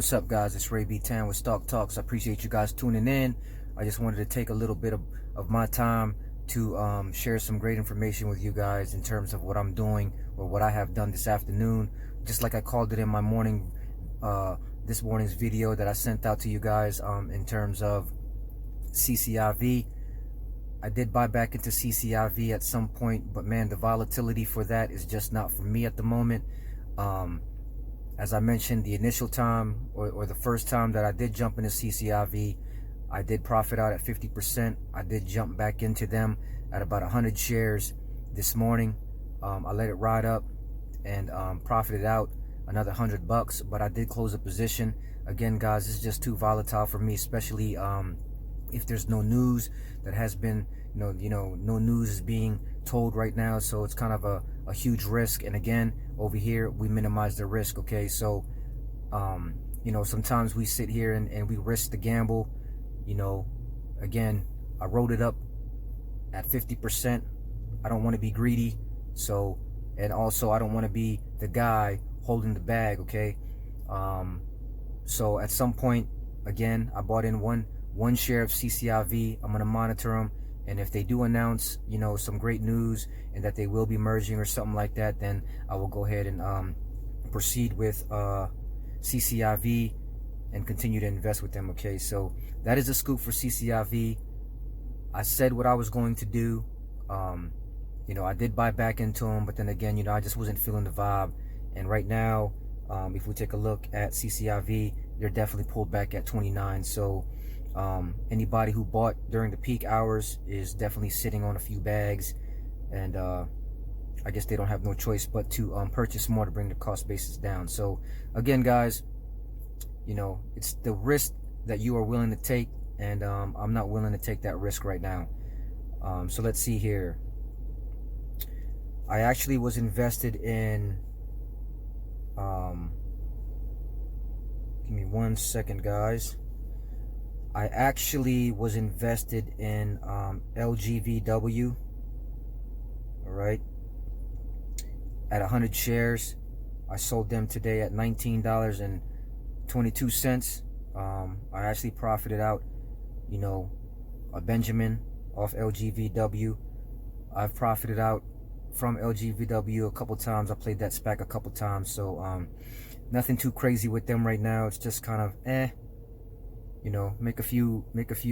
What's up, guys? It's Ray B. Tan with Stock Talks. I appreciate you guys tuning in. I just wanted to take a little bit of my time to share some great information with you guys in terms of what I'm doing or what I have done this afternoon. Just like I called it in my morning, this morning's video that I sent out to you guys in terms of CCIV. I did buy back into CCIV at some point, but man, the volatility for that is just not for me at the moment. As I mentioned, the initial time or the first time that I did jump into CCIV, I did profit out at 50%. I did jump back into them at about 100 shares this morning. I let it ride up and profited out another $100, but I did close a position. Again, guys, this is just too volatile for me, especially if there's no news that has been, no news is being told right now. So it's kind of a huge risk. And again, over here, we minimize the risk. Okay, so sometimes we sit here and we risk the gamble. Again, I wrote it up at 50%. I don't want to be greedy, and also I don't want to be the guy holding the bag. Okay, so at some point, again, I bought in one share of CCIV. I'm going to monitor them, and if they do announce some great news and that they will be merging or something like that, then I will go ahead and proceed with CCIV and continue to invest with them. Okay, so that is a scoop for CCIV. I said what I was going to do. I did buy back into them, but then again, I just wasn't feeling the vibe. And right now, if we take a look at CCIV, they're definitely pulled back at 29. So anybody who bought during the peak hours is definitely sitting on a few bags, and I guess they don't have no choice but to purchase more to bring the cost basis down. So again, guys, it's the risk that you are willing to take, and I'm not willing to take that risk right now. So let's see here. I actually was invested in give me 1 second, guys. I actually was invested in LGVW, all right, at 100 shares. I sold them today at $19.22. I actually profited out, a Benjamin off LGVW. I've profited out from LGVW a couple times. I played that SPAC a couple times, so nothing too crazy with them right now. It's just kind of make a few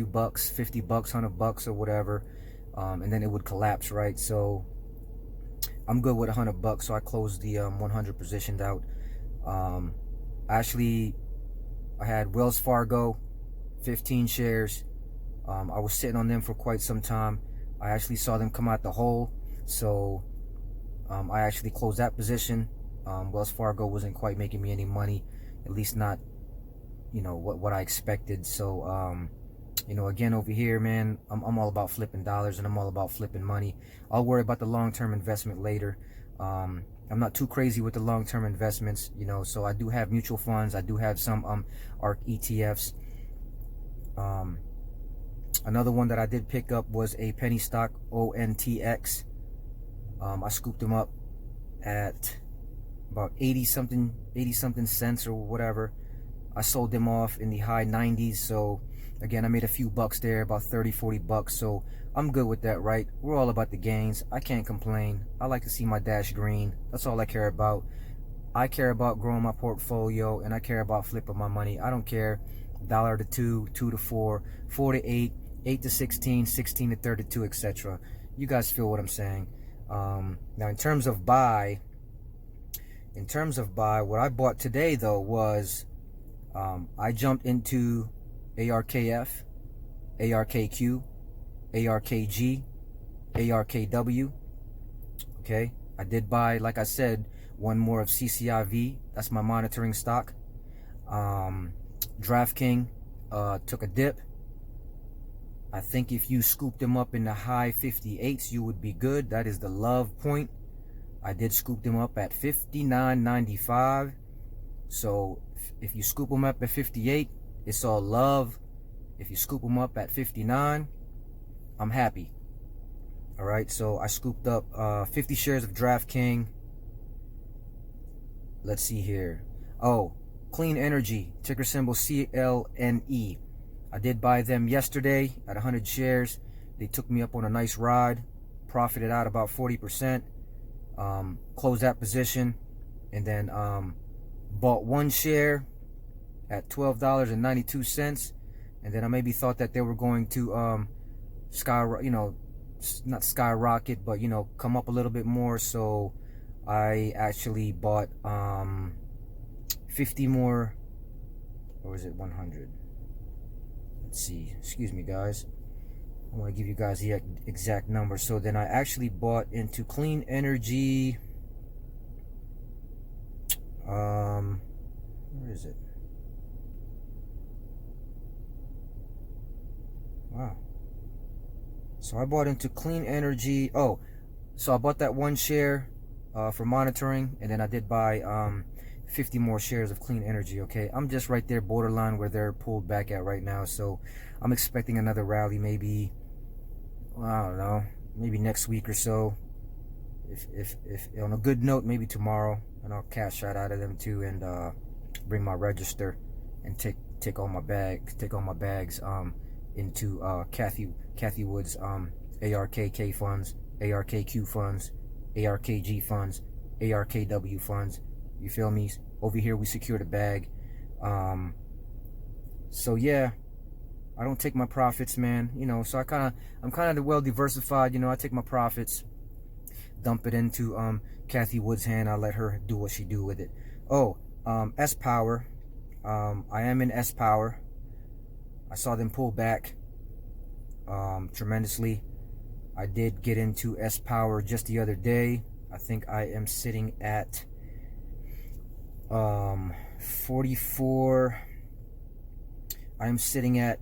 bucks, $50, $100 or whatever, and then it would collapse, right? So I'm good with $100, so I closed the 100 positioned out. Actually, I had Wells Fargo, 15 shares. I was sitting on them for quite some time. I actually saw them come out the hole, so I actually closed that position. Wells Fargo wasn't quite making me any money, at least not what I expected. So again, over here, man, I'm all about flipping dollars, and I'm all about flipping money. I'll worry about the long-term investment later. I'm not too crazy with the long-term investments, so I do have mutual funds. I do have some ARK ETFs. Another one that I did pick up was a penny stock, ONTX. I scooped them up at about 80 something cents or whatever. I sold them off in the high 90s. So again, I made a few bucks there, about 30, 40 bucks. So I'm good with that, right? We're all about the gains. I can't complain. I like to see my dash green. That's all I care about. I care about growing my portfolio, and I care about flipping my money. I don't care $1 to 2, 2 to 4, 4 to 8, 8 to 16, 16 to 32, etc. You guys feel what I'm saying? Now in terms of buy, what I bought today though was I jumped into ARKF, ARKQ, ARKG, ARKW. Okay, I did buy, like I said, one more of CCIV. That's my monitoring stock. DraftKings took a dip. I think if you scoop them up in the high 58s, you would be good. That is the love point. I did scoop them up at 59.95. So if you scoop them up at 58, it's all love. If you scoop them up at 59, I'm happy. All right, so I scooped up 50 shares of DraftKings. Let's see here. Oh, Clean Energy, ticker symbol CLNE. I did buy them yesterday at 100 shares. They took me up on a nice ride, profited out about 40%, closed that position, and then bought one share at $12.92, and then I maybe thought that they were going to not skyrocket, but come up a little bit more. So I actually bought 50 more, or is it 100? Let's see. Excuse me, guys. I want to give you guys the exact number. So then I actually bought into Clean Energy. Where is it? Wow. So I bought into Clean Energy. Oh, so I bought that one share for monitoring, and then I did buy 50 more shares of Clean Energy. Okay, I'm just right there borderline where they're pulled back at right now. So I'm expecting another rally, maybe, I don't know, maybe next week or so. If on a good note, maybe tomorrow, and I'll cash out of them too, and bring my register and take all my bags into Kathy Wood's ARKK funds, ARKQ funds, ARKG funds, ARKW funds. You feel me? Over here we secured a bag. So yeah, I don't take my profits, man. So I'm kind of well diversified. I take my profits, dump it into Kathy Wood's hand. I let her do what she do with it. Oh, S Power. I am in S Power. I saw them pull back tremendously. I did get into S Power just the other day. I think I am sitting at 44. I am sitting at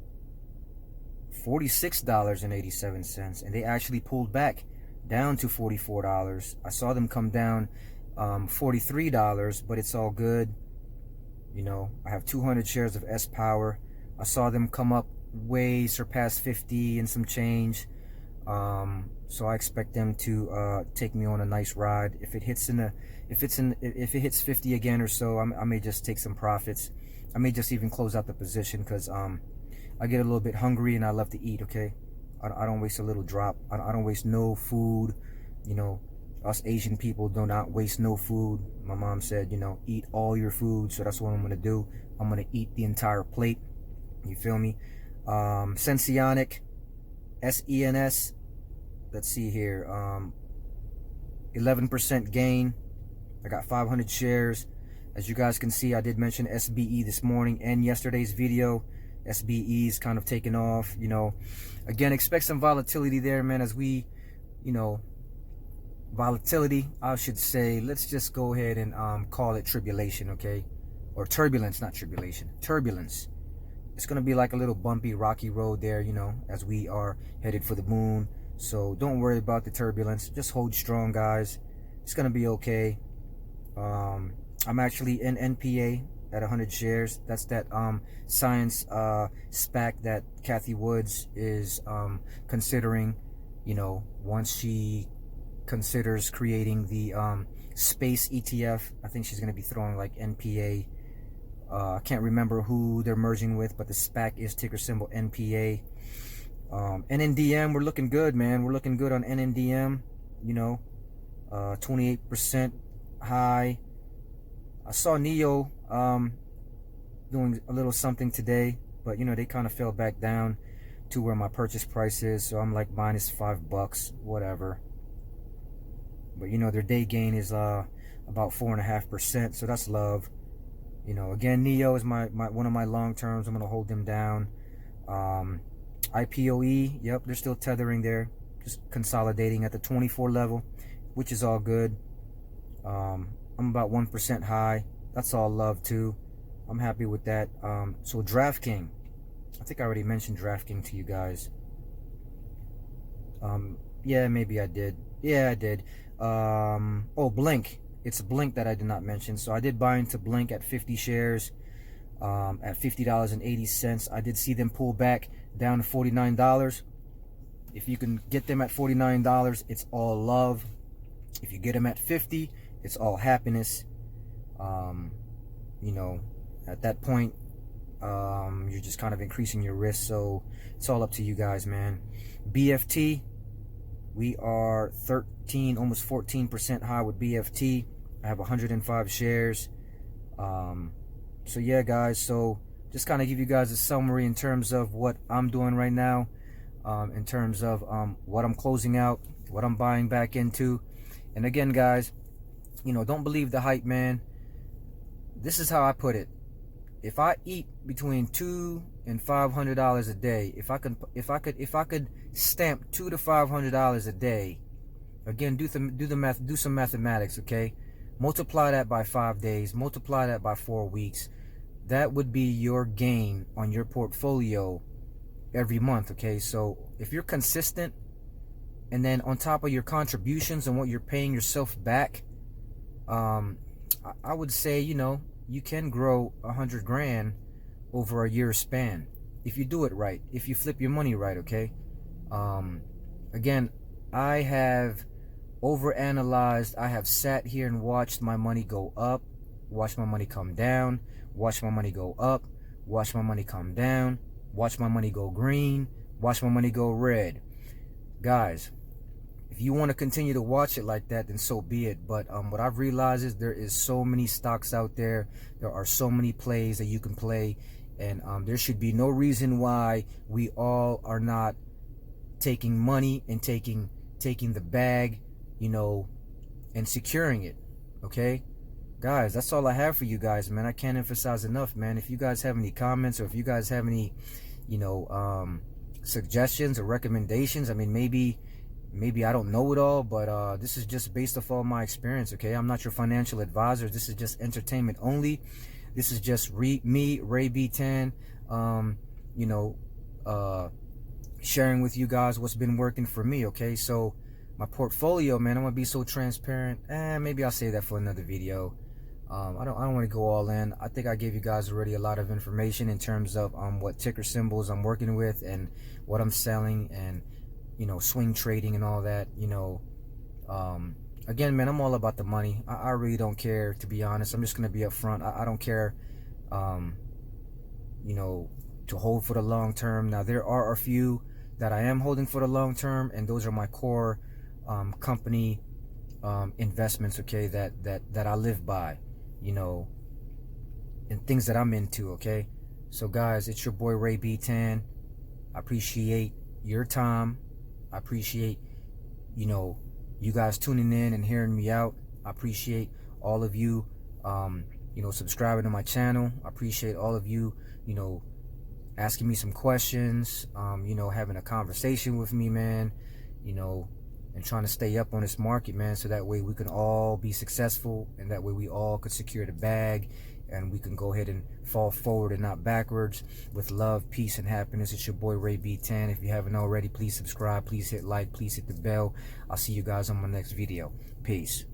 $46.87, and they actually pulled back down to $44. I saw them come down $43, but it's all good. I have 200 shares of S Power. I saw them come up way surpass 50 and some change. So I expect them to take me on a nice ride. If it hits if it hits 50 again or so, I may just take some profits. I may just even close out the position, because I get a little bit hungry and I love to eat. Okay, I don't waste a little drop. I don't waste no food. Us Asian people do not waste no food. My mom said, eat all your food. So that's what I'm gonna do. I'm gonna eat the entire plate. You feel me? Sensionic, SENS. Let's see here. 11% gain. I got 500 shares. As you guys can see, I did mention SBE this morning and yesterday's video. SBE is kind of taking off. Again, expect some volatility there, man. As we, volatility, I should say. Let's just go ahead and call it tribulation, okay? Or turbulence, not tribulation. Turbulence. It's gonna be like a little bumpy, rocky road there, as we are headed for the moon. So don't worry about the turbulence. Just hold strong, guys. It's gonna be okay. I'm actually in NPA at 100 shares. That's that science SPAC that Kathy Woods is considering. Once she considers creating the space ETF, I think she's gonna be throwing like NPA. I can't remember who they're merging with, but the SPAC is ticker symbol NPA. NNDM, we're looking good, man. We're looking good on NNDM. 28% high. I saw NEO doing a little something today, but they kind of fell back down to where my purchase price is. So I'm like minus $5, whatever. But their day gain is about 4.5%, so that's love. Again, NEO is my one of my long terms. I'm gonna hold them down. IPOE, yep, they're still tethering there, just consolidating at the 24 level, which is all good. I'm about 1% high. That's all love too. I'm happy with that. So DraftKings, I think I already mentioned DraftKings to you guys. Yeah, maybe I did. Yeah, I did. Oh, Blink. It's Blink that I did not mention. So I did buy into Blink at 50 shares, at $50.80. I did see them pull back down to $49. If you can get them at $49, it's all love. If you get them at 50, it's all happiness. At that point, you're just kind of increasing your risk. So it's all up to you guys, man. BFT, we are 13, almost 14% high with BFT. I have 105 shares. So yeah, guys, so just kind of give you guys a summary in terms of what I'm doing right now, in terms of what I'm closing out, what I'm buying back into. And again, guys, you know, don't believe the hype, man. This is how I put it. If I eat between $200 and $500 a day, if I could stamp $200 to $500 a day, again, do some mathematics, okay? Multiply that by 5 days, multiply that by 4 weeks. That would be your gain on your portfolio every month, okay? So if you're consistent, and then on top of your contributions and what you're paying yourself back, I would say, you know, you can grow 100 grand over a year span if you do it right, if you flip your money right, okay? Again, I have overanalyzed. I have sat here and watched my money go up, watched my money come down, watch my money go up, watch my money come down, watch my money go green, watch my money go red. Guys, if you want to continue to watch it like that, then so be it. But what I've realized is there is so many stocks out there. There are so many plays that you can play, and there should be no reason why we all are not taking money and taking the bag, you know, and securing it. Okay, guys, that's all I have for you guys, man. I can't emphasize enough, man. If you guys have any comments, or if you guys have any, you know, suggestions or recommendations, I mean, maybe I don't know it all, but this is just based off all my experience, okay? I'm not your financial advisor. This is just entertainment only. This is just me, Ray B. Tan, you know, sharing with you guys what's been working for me, okay? So my portfolio, man, I'm gonna be so transparent. Maybe I'll save that for another video. I don't want to go all in. I think I gave you guys already a lot of information in terms of what ticker symbols I'm working with and what I'm selling, and you know, swing trading and all that. You know, again, man, I'm all about the money. I really don't care, to be honest. I'm just gonna be upfront. I don't care, you know, to hold for the long term. Now, there are a few that I am holding for the long term, and those are my core company investments, okay, that I live by, you know, and things that I'm into, okay? So guys, it's your boy Ray B. Tan. I appreciate your time. I appreciate, you know, you guys tuning in and hearing me out. I appreciate all of you, you know, subscribing to my channel. I appreciate all of you, you know, asking me some questions, you know, having a conversation with me, man, you know, and trying to stay up on this market, man, so that way we can all be successful, and that way we all could secure the bag, and we can go ahead and fall forward and not backwards, with love, peace, and happiness. It's your boy Ray B. Tan. If you haven't already, please subscribe, please hit like, please hit the bell. I'll see you guys on my next video. Peace.